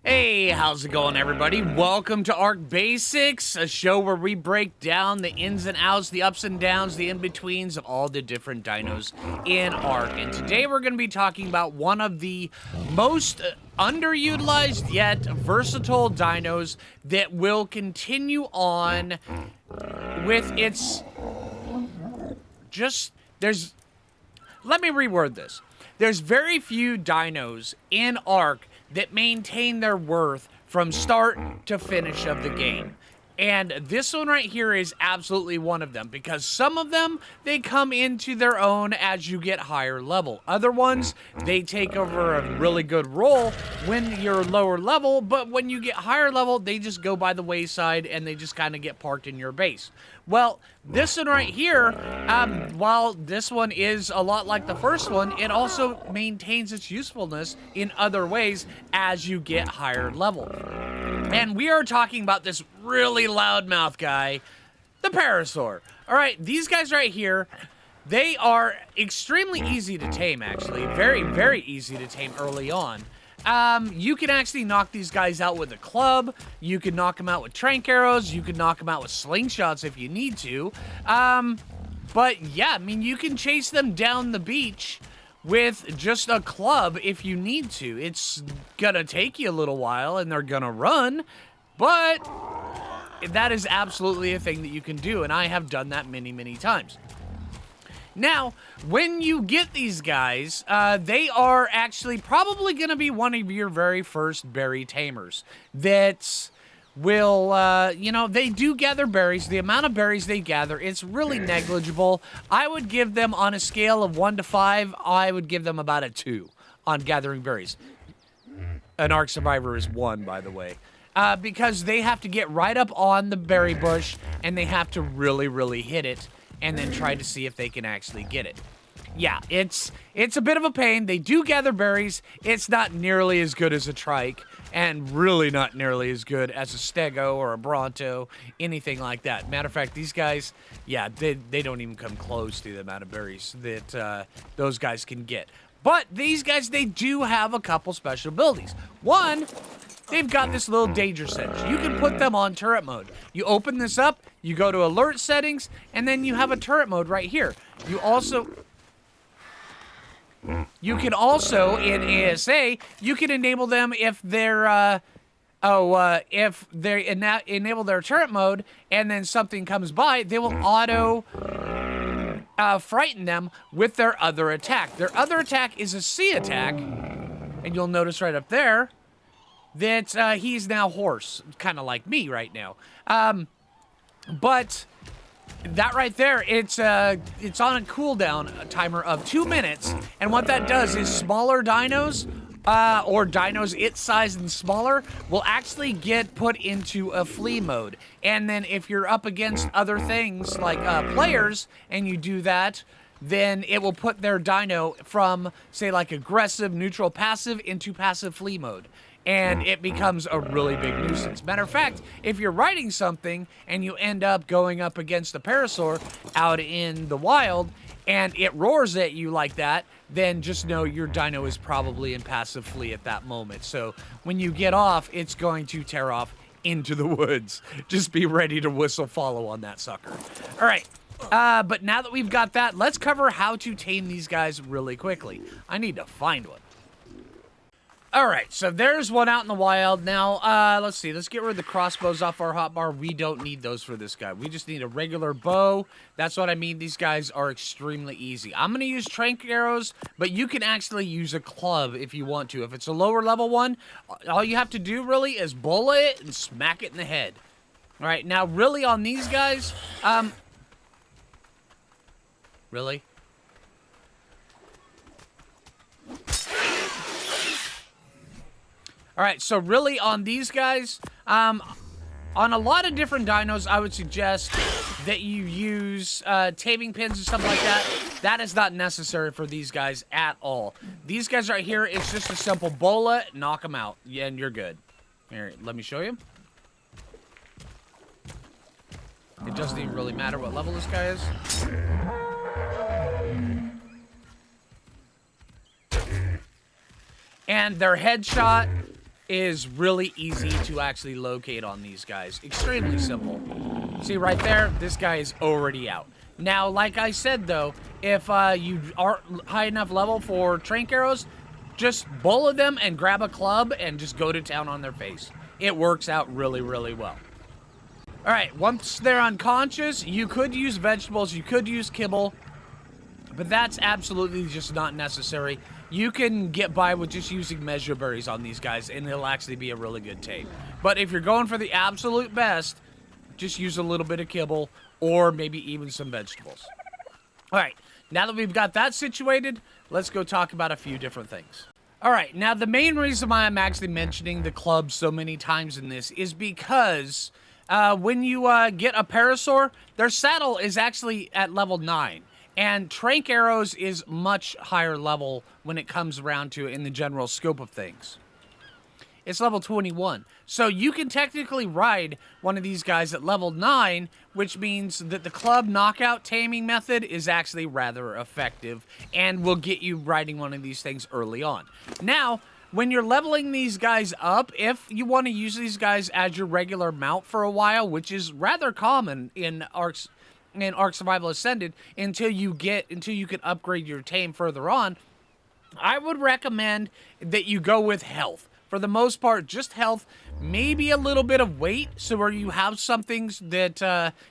Hey, how's it going, everybody? Welcome to Ark Basics, a show where we break down the ins and outs, the ups and downs, the in-betweens of all the different dinos in Ark. And today we're going to be talking about one of the most underutilized yet versatile dinos that will continue on with its... Let me reword this. There's very few dinos in Ark that maintain their worth from start to finish of the game. And this one right here is absolutely one of them, because some of them, they come into their own as you get higher level. Other ones, they take over a really good role when you're lower level, but when you get higher level, they just go by the wayside and they just kind of get parked in your base. Well, this one right here, while this one is a lot like the first one, it also maintains its usefulness in other ways as you get higher level. And we are talking about this really loudmouth guy, the Parasaur. All right, these guys right here, they are extremely easy to tame, actually. Very, very easy to tame early on. You can actually knock these guys out with a club. You can knock them out with trank arrows. You can knock them out with slingshots if you need to. But yeah, I mean, you can chase them down the beach with just a club if you need to. It's gonna take you a little while and they're gonna run, but that is absolutely a thing that you can do, and I have done that many, many times. Now, when you get these guys, they are actually probably going to be one of your very first berry tamers that will, they do gather berries. The amount of berries they gather, it's really negligible. I would give them, on a scale of 1 to 5, I would give them about a 2 on gathering berries. An Ark Survivor is 1, by the way. Because they have to get right up on the berry bush, and they have to really, really hit it, and then try to see if they can actually get it. Yeah, it's a bit of a pain. They do gather berries. It's not nearly as good as a trike, and really not nearly as good as a stego or a bronto, anything like that. Matter of fact, these guys, yeah, they don't even come close to the amount of berries that those guys can get. But these guys, they do have a couple special abilities. One, they've got this little danger sense. You can put them on turret mode. You open this up, you go to alert settings, and then you have a turret mode right here. You can also, in ASA, you can enable them if they're, if they enable their turret mode, and then something comes by, they will auto frighten them with their other attack. Their other attack is a C attack, and you'll notice right up there that he's now horse, kind of like me right now. But that right there, it's on a cooldown timer of 2 minutes, and what that does is smaller dinos, or dinos its size and smaller, will actually get put into a flee mode. And then if you're up against other things like players, and you do that, then it will put their dino from, say, like aggressive, neutral, passive into passive flee mode. And it becomes a really big nuisance. Matter of fact, if you're riding something and you end up going up against a Parasaur out in the wild and it roars at you like that, then just know your dino is probably in passive flee at that moment. So when you get off, it's going to tear off into the woods. Just be ready to whistle follow on that sucker. All right. But now that we've got that, let's cover how to tame these guys really quickly. I need to find one. All right, so there's one out in the wild. Now, let's see. Let's get rid of the crossbows off our hotbar. We don't need those for this guy. We just need a regular bow. That's what I mean. These guys are extremely easy. I'm going to use trank arrows, but you can actually use a club if you want to. If it's a lower level one, all you have to do really is bullet it and smack it in the head. All right, now really on these guys, really? All right, so really on these guys, on a lot of different dinos, I would suggest that you use taming pins and stuff like that. That is not necessary for these guys at all. These guys right here, it's just a simple bullet, knock them out, and you're good. Here, let me show you. It doesn't even really matter what level this guy is. And their headshot is really easy to actually locate on these guys. Extremely simple. See right there, this guy is already out. Now, like I said though, if you are high enough level for trank arrows, just bullet them and grab a club and just go to town on their face. It works out really, really well. All right, once they're unconscious, you could use vegetables, you could use kibble, but that's absolutely just not necessary. You can get by with just using measure berries on these guys, and it'll actually be a really good tame. But if you're going for the absolute best, just use a little bit of kibble or maybe even some vegetables. All right, now that we've got that situated, let's go talk about a few different things. All right, now the main reason why I'm actually mentioning the club so many times in this is because when you get a Parasaur, their saddle is actually at level 9. And trank arrows is much higher level when it comes around to in the general scope of things. It's level 21. So you can technically ride one of these guys at level 9, which means that the club knockout taming method is actually rather effective and will get you riding one of these things early on. Now, when you're leveling these guys up, if you want to use these guys as your regular mount for a while, which is rather common in Ark Survival Ascended, until you can upgrade your tame further on, I would recommend that you go with health. For the most part, just health, maybe a little bit of weight, so where you have some things that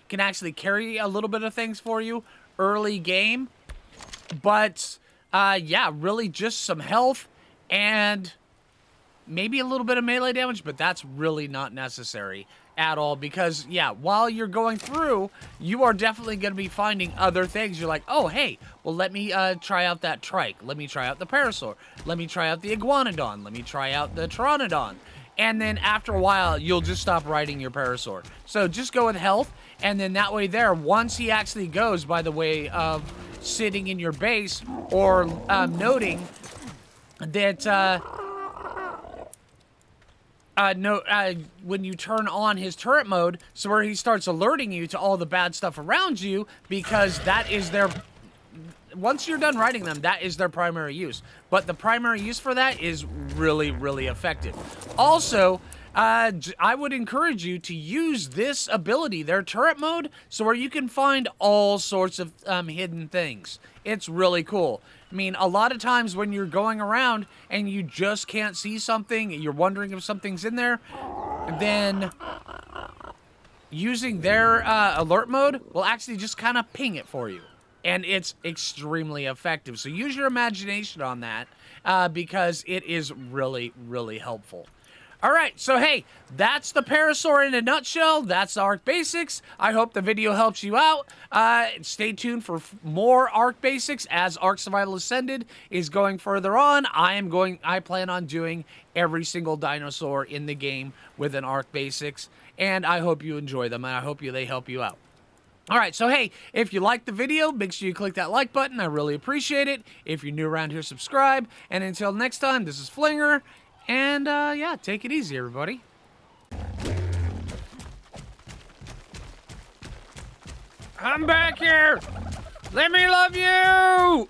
can actually carry a little bit of things for you early game. But yeah, really just some health and maybe a little bit of melee damage, but that's really not necessary at all, because yeah, while you're going through, you are definitely going to be finding other things. You're like, oh hey, well let me try out that trike, let me try out the Parasaur, let me try out the iguanodon, let me try out the pteranodon, and then after a while you'll just stop riding your Parasaur. So just go with health, and then that way there, once he actually goes by the way of sitting in your base or noting that when you turn on his turret mode, so where he starts alerting you to all the bad stuff around you, because that is their, once you're done riding them, that is their primary use. But the primary use for that is really, really effective. Also, I would encourage you to use this ability, their turret mode, so where you can find all sorts of hidden things. It's really cool. I mean, a lot of times when you're going around and you just can't see something, you're wondering if something's in there, then using their alert mode will actually just kind of ping it for you. And it's extremely effective. So use your imagination on that because it is really, really helpful. All right, so hey, that's the Parasaur in a nutshell. That's Ark Basics. I hope the video helps you out. Stay tuned for more Ark Basics as Ark Survival Ascended is going further on. I plan on doing every single dinosaur in the game with an Ark Basics, and I hope you enjoy them, and I hope they help you out. All right, so hey, if you liked the video, make sure you click that like button. I really appreciate it. If you're new around here, subscribe. And until next time, this is Phlinger. And, yeah, take it easy, everybody. I'm back here! Let me love you!